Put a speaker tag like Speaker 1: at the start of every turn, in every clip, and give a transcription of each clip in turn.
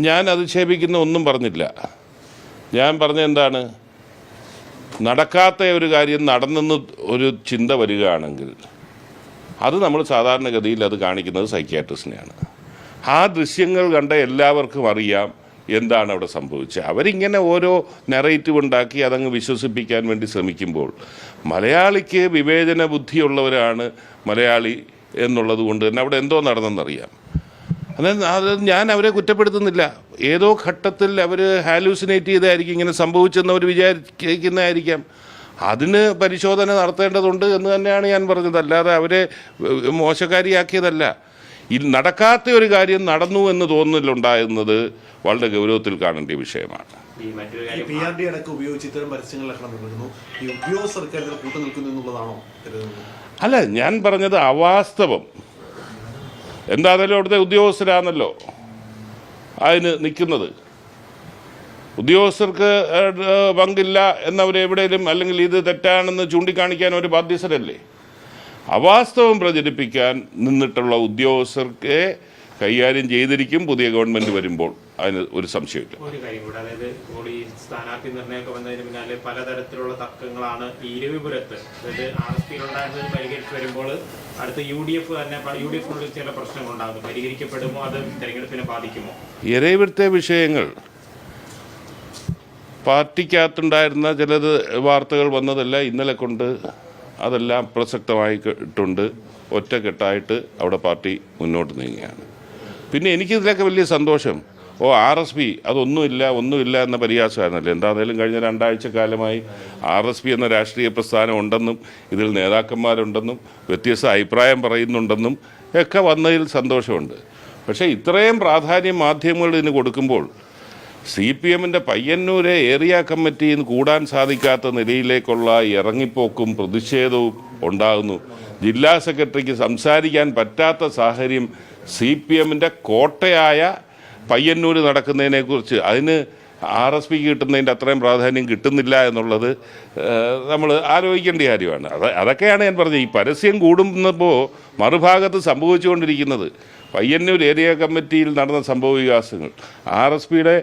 Speaker 1: ഞാൻ അധിക്ഷേപിക്കുന്ന ഒന്നും പറഞ്ഞില്ല. ഞാൻ പറഞ്ഞ എന്താണ്, നടക്കാത്ത ഒരു കാര്യം നടന്നെന്ന് ഒരു ചിന്ത വരികയാണെങ്കിൽ അത് നമ്മൾ സാധാരണഗതിയിൽ അത് കാണിക്കുന്നത് സൈക്യാട്രിസ്റ്റിനെയാണ്. ആ ദൃശ്യങ്ങൾ കണ്ട എല്ലാവർക്കും അറിയാം എന്താണ് അവിടെ സംഭവിച്ചത്. അവരിങ്ങനെ ഓരോ നെറേറ്റീവ് ഉണ്ടാക്കി അതങ്ങ് വിശ്വസിപ്പിക്കാൻ വേണ്ടി ശ്രമിക്കുമ്പോൾ മലയാളിക്ക് വിവേചന ബുദ്ധിയുള്ളവരാണ് മലയാളി എന്നുള്ളത് കൊണ്ട് തന്നെ അവിടെ എന്തോ നടന്നെന്നറിയാം. അത് ഞാൻ അവരെ കുറ്റപ്പെടുത്തുന്നില്ല. ഏതോ ഘട്ടത്തിൽ അവർ ഹാലൂസിനേറ്റ് ചെയ്തായിരിക്കും ഇങ്ങനെ സംഭവിച്ചെന്ന് അവർ വിചാരിക്കുന്നതായിരിക്കാം. അതിന് പരിശോധന നടത്തേണ്ടതുണ്ട് എന്ന് തന്നെയാണ് ഞാൻ പറഞ്ഞത്. അല്ലാതെ അവരെ മോശക്കാരിയാക്കിയതല്ല. ഈ നടക്കാത്ത ഒരു കാര്യം നടന്നു എന്ന് തോന്നലുണ്ടാകുന്നത് വളരെ ഗൗരവത്തിൽ കാണേണ്ട വിഷയമാണ്. അല്ല, ഞാൻ പറഞ്ഞത് അവാസ്തവം. എന്തായാലും അവിടുത്തെ ഉദ്യോഗസ്ഥരാണല്ലോ അതിന് നിൽക്കുന്നത്. ഉദ്യോഗസ്ഥർക്ക് പങ്കില്ല എന്നവരെവിടെയും അല്ലെങ്കിൽ ഇത് തെറ്റാണെന്ന് ചൂണ്ടിക്കാണിക്കാൻ ഒരു ബാധ്യസ്ഥരല്ലേ. അവാസ്തവം പ്രചരിപ്പിക്കാൻ നിന്നിട്ടുള്ള ഉദ്യോഗസ്ഥർക്ക് കൈകാര്യം ചെയ്തിരിക്കും പുതിയ ഗവൺമെന്റ് വരുമ്പോൾ. അതിന് ഒരു സംശയമില്ല.
Speaker 2: ഒരു കാര്യം കൂടെ, അതായത് ഈ സ്ഥാനാർത്ഥി നിർണ്ണയമൊക്കെ വന്നതിന് പിന്നാലെ പലതരത്തിലുള്ള തർക്കങ്ങളാണ് ഈ ഇരവിപുരത്ത്. അതായത് RSPയിലുണ്ടായിരുന്നത് പരിഹരിച്ച് വരുമ്പോൾ അടുത്ത UDF തന്നെ UDFിനുള്ളിൽ ചില പ്രശ്നങ്ങളുണ്ടാകുന്നു. പരിഹരിക്കപ്പെടുമോ, അത് തെരഞ്ഞെടുപ്പിനെ ബാധിക്കുമോ?
Speaker 1: ഇരവിപുരത്തെ വിഷയങ്ങൾ പാർട്ടിക്കകത്തുണ്ടായിരുന്ന ചിലത് വാർത്തകൾ വന്നതല്ല ഇന്നലെ കൊണ്ട് അതെല്ലാം പ്രസക്തമായിട്ടുണ്ട്. ഒറ്റക്കെട്ടായിട്ട് അവിടെ പാർട്ടി മുന്നോട്ട് നീങ്ങുകയാണ്. പിന്നെ എനിക്കിതിലൊക്കെ വലിയ സന്തോഷം. RSP ഒന്നുമില്ല എന്ന പരിഹാസമായിരുന്നല്ലോ. എന്താണേലും കഴിഞ്ഞ 2 ആഴ്ചക്കാലമായി RSP എന്ന രാഷ്ട്രീയ പ്രസ്ഥാനം ഉണ്ടെന്നും ഇതിൽ നേതാക്കന്മാരുണ്ടെന്നും വ്യത്യസ്ത അഭിപ്രായം പറയുന്നുണ്ടെന്നും ഒക്കെ വന്നതിൽ സന്തോഷമുണ്ട്. പക്ഷേ ഇത്രയും പ്രാധാന്യം മാധ്യമങ്ങൾ ഇതിന് കൊടുക്കുമ്പോൾ CPMൻ്റെ പയ്യന്നൂരെ ഏരിയ കമ്മിറ്റിയിൽ നിന്ന് കൂടാൻ സാധിക്കാത്ത നിലയിലേക്കുള്ള ഇറങ്ങിപ്പോക്കും പ്രതിഷേധവും ഉണ്ടാകുന്നു. ജില്ലാ സെക്രട്ടറിക്ക് സംസാരിക്കാൻ പറ്റാത്ത സാഹചര്യം CPMൻ്റെ കോട്ടയായ പയ്യന്നൂർ നടക്കുന്നതിനെക്കുറിച്ച് അതിന് RSPക്ക് കിട്ടുന്നതിൻ്റെ അത്രയും പ്രാധാന്യം കിട്ടുന്നില്ല എന്നുള്ളത് നമ്മൾ ആലോചിക്കേണ്ട കാര്യമാണ്. അതൊക്കെയാണ് ഞാൻ പറഞ്ഞത്. ഈ പരസ്യം കൂടുമ്പോൾ മറുഭാഗത്ത് സംഭവിച്ചുകൊണ്ടിരിക്കുന്നത് പയ്യന്നൂർ ഏരിയ കമ്മിറ്റിയിൽ നടന്ന സംഭവ വികാസങ്ങൾ. RSPയുടെ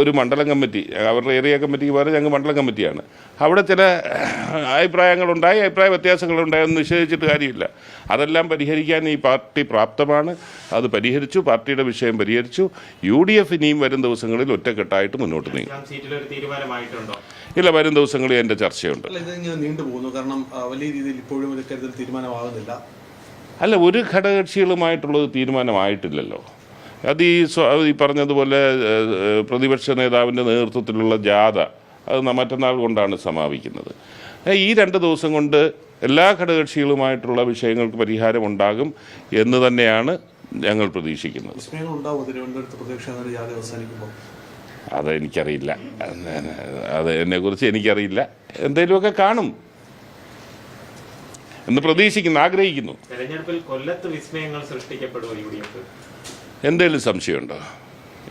Speaker 1: ഒരു മണ്ഡലം കമ്മിറ്റി, അവരുടെ ഏരിയ കമ്മിറ്റിക്ക് പകരം ഞങ്ങൾ മണ്ഡലം കമ്മിറ്റിയാണ്. അവിടെ ചില അഭിപ്രായ വ്യത്യാസങ്ങളുണ്ടായെന്ന് നിഷേധിച്ചിട്ട് കാര്യമില്ല. അതെല്ലാം പരിഹരിക്കാൻ ഈ പാർട്ടി പ്രാപ്തമാണ്. അത് പരിഹരിച്ചു, പാർട്ടിയുടെ വിഷയം പരിഹരിച്ചു. UDF ഇനിയും വരും ദിവസങ്ങളിൽ ഒറ്റക്കെട്ടായിട്ട് മുന്നോട്ട് നീങ്ങും. ഇല്ല, വരും ദിവസങ്ങളിൽ എൻ്റെ ചർച്ചയുണ്ട്. അല്ല, ഒരു ഘടകകക്ഷികളുമായിട്ടുള്ളത് തീരുമാനമായിട്ടില്ലല്ലോ. അത് ഈ പറഞ്ഞതുപോലെ പ്രതിപക്ഷ നേതാവിൻ്റെ നേതൃത്വത്തിലുള്ള ജാഥ അത് മറ്റന്നാൾ കൊണ്ടാണ് സമാപിക്കുന്നത്. ഈ 2 ദിവസം കൊണ്ട് എല്ലാ ഘടകകക്ഷികളുമായിട്ടുള്ള വിഷയങ്ങൾക്ക് പരിഹാരമുണ്ടാകും എന്ന് തന്നെയാണ് ഞങ്ങൾ പ്രതീക്ഷിക്കുന്നത്. അതെനിക്കറിയില്ല, എന്നെക്കുറിച്ച് എനിക്കറിയില്ല. എന്തെങ്കിലുമൊക്കെ കാണും എന്ന് പ്രതീക്ഷിക്കുന്നു, ആഗ്രഹിക്കുന്നു. എന്തെങ്കിലും സംശയമുണ്ടോ?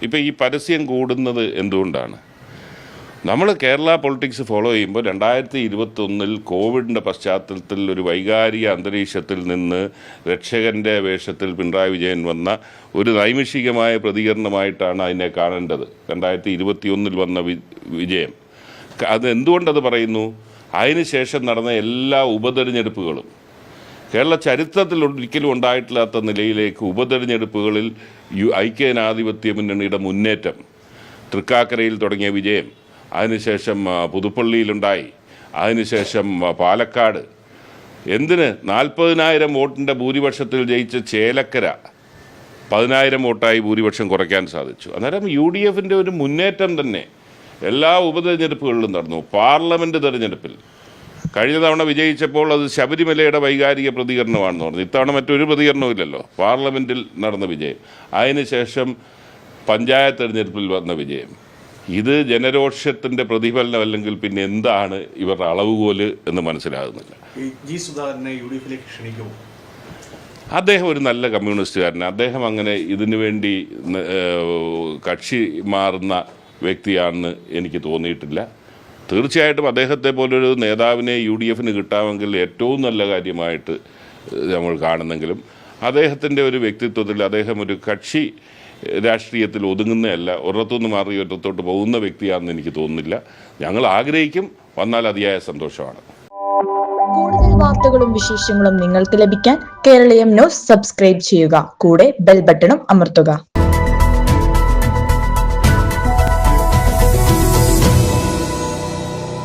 Speaker 1: ഇപ്പം ഈ പരസ്യം കൂടുന്നത് എന്തുകൊണ്ടാണ്? നമ്മൾ കേരള പൊളിറ്റിക്സ് ഫോളോ ചെയ്യുമ്പോൾ 2021 കോവിഡിൻ്റെ പശ്ചാത്തലത്തിൽ ഒരു വൈകാരിക അന്തരീക്ഷത്തിൽ നിന്ന് രക്ഷകൻ്റെ വേഷത്തിൽ പിണറായി വിജയൻ വന്ന ഒരു നൈമിഷികമായ പ്രതികരണമായിട്ടാണ് അതിനെ കാണേണ്ടത്. 2021 വന്ന വിജയം. അത് എന്തുകൊണ്ടത് പറയുന്നു? അതിനുശേഷം നടന്ന എല്ലാ ഉപതെരഞ്ഞെടുപ്പുകളും കേരള ചരിത്രത്തിൽ ഒരിക്കലും ഉണ്ടായിട്ടില്ലാത്ത നിലയിലേക്ക് ഉപതെരഞ്ഞെടുപ്പുകളിൽ ഐക്യജനാധിപത്യ മുന്നണിയുടെ മുന്നേറ്റം, തൃക്കാക്കരയിൽ തുടങ്ങിയ വിജയം, അതിനുശേഷം പുതുപ്പള്ളിയിലുണ്ടായി, അതിനുശേഷം പാലക്കാട്, എന്തിന് 40,000 വോട്ടിൻ്റെ ഭൂരിപക്ഷത്തിൽ ജയിച്ച ചേലക്കര 10,000 വോട്ടായി ഭൂരിപക്ഷം കുറയ്ക്കാൻ സാധിച്ചു. അന്നേരം UDFൻ്റെ ഒരു മുന്നേറ്റം തന്നെ എല്ലാ ഉപതെരഞ്ഞെടുപ്പുകളിലും നടന്നു. പാർലമെൻറ്റ് തെരഞ്ഞെടുപ്പിൽ കഴിഞ്ഞ തവണ വിജയിച്ചപ്പോൾ അത് ശബരിമലയുടെ വൈകാരിക പ്രതികരണമാണെന്ന് പറഞ്ഞു. ഇത്തവണ മറ്റൊരു പ്രതികരണവും ഇല്ലല്ലോ. പാർലമെൻറ്റിൽ നടന്ന വിജയം, അതിനുശേഷം പഞ്ചായത്ത് തെരഞ്ഞെടുപ്പിൽ വന്ന വിജയം. ഇത് ജനരോഷത്തിൻ്റെ പ്രതിഫലനം അല്ലെങ്കിൽ പിന്നെ എന്താണ് ഇവരുടെ അളവുകോല് എന്ന് മനസ്സിലാകുന്നില്ല. അദ്ദേഹം ഒരു നല്ല കമ്മ്യൂണിസ്റ്റുകാരനാണ്. അദ്ദേഹം അങ്ങനെ ഇതിനു വേണ്ടി കക്ഷി മാറുന്ന വ്യക്തിയാണെന്ന് എനിക്ക് തോന്നിയിട്ടില്ല. തീർച്ചയായിട്ടും അദ്ദേഹത്തെ പോലൊരു നേതാവിനെ UDFന് കിട്ടാമെങ്കിൽ ഏറ്റവും നല്ല കാര്യമായിട്ട് നമ്മൾ കാണുന്നെങ്കിലും അദ്ദേഹത്തിൻ്റെ ഒരു വ്യക്തിത്വത്തിൽ അദ്ദേഹം ഒരു കക്ഷി രാഷ്ട്രീയത്തിൽ ഒതുങ്ങുന്നതല്ല, ഒരിടത്തുനിന്ന് മാറി ഒരിടത്തോട്ട് പോകുന്ന വ്യക്തിയാണെന്ന് എനിക്ക് തോന്നുന്നില്ല. ഞങ്ങൾ ആഗ്രഹിക്കും, വന്നാൽ അതിയായ സന്തോഷമാണ്.
Speaker 3: കൂടുതൽ വാർത്തകളും വിശേഷങ്ങളും നിങ്ങൾക്ക് ലഭിക്കാൻ കേരളീയം ന്യൂസ് സബ്സ്ക്രൈബ് ചെയ്യുക. കൂടെ ബെൽ ബട്ടണും അമർത്തുക.